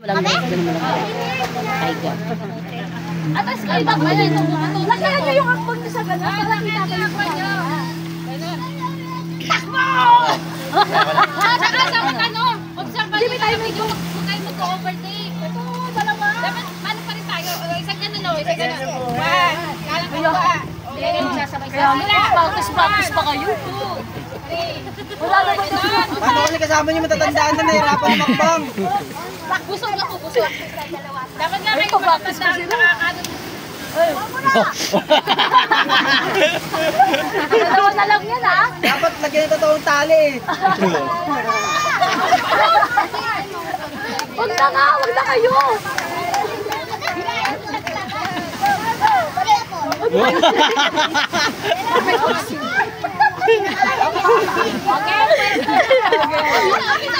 Walang tiger. Atas kayo ba kayo ito? Lagyan nyo yung akbang nyo sa gano'n. Para kita kayo pa nyo. Takbo! Saka sa ano? Observe nyo tayo medyo kung kayo mag-overtake. Ito, dalawa. Dapat, paano pa rin tayo? Isang gano'n o, isang gano'n. One. Kalang ko ba? Kaya yung sasabay-sabay. Practice pa kayo. Wala naman doon. Paano kasi kasama nyo matatandaan na nahirapan ng makbang? Busog ako, busog. Dapat nga kayo matandaan nakakadun. Dalawa na lang yan, ha? Dapat lagyan yung totoong tali eh. Huwag na nga, huwag na kayo.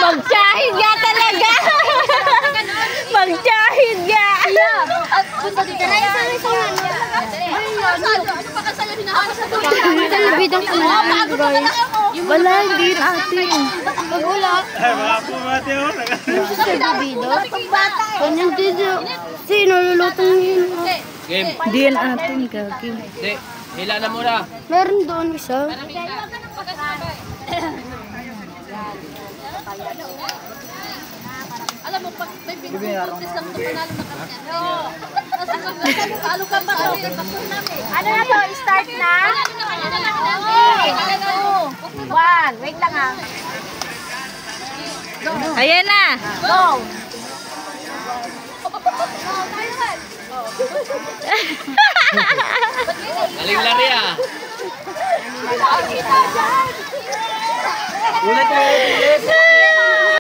Magtsahid nga talaga! Magtsahid nga! At punta dito. Ano pa kasayo hinahanap sa tuloy? Talbidang kumain, guys. Wala, hindi yun atin. Pag wala. Ay, mga pumati o. Yung sa talbido. Kanyang dito. Sino lulutong yun? Game. Hindi yan atin, gagi. Hindi. Hila na muna. Meron doon isa. Alam mo, pag may pinag-contest lang ito, panalo na kami. Talo ka ba? Ano na to? Start na? One. Wait lang ha. Ayan na! Go! Galing lari ah. Ulit.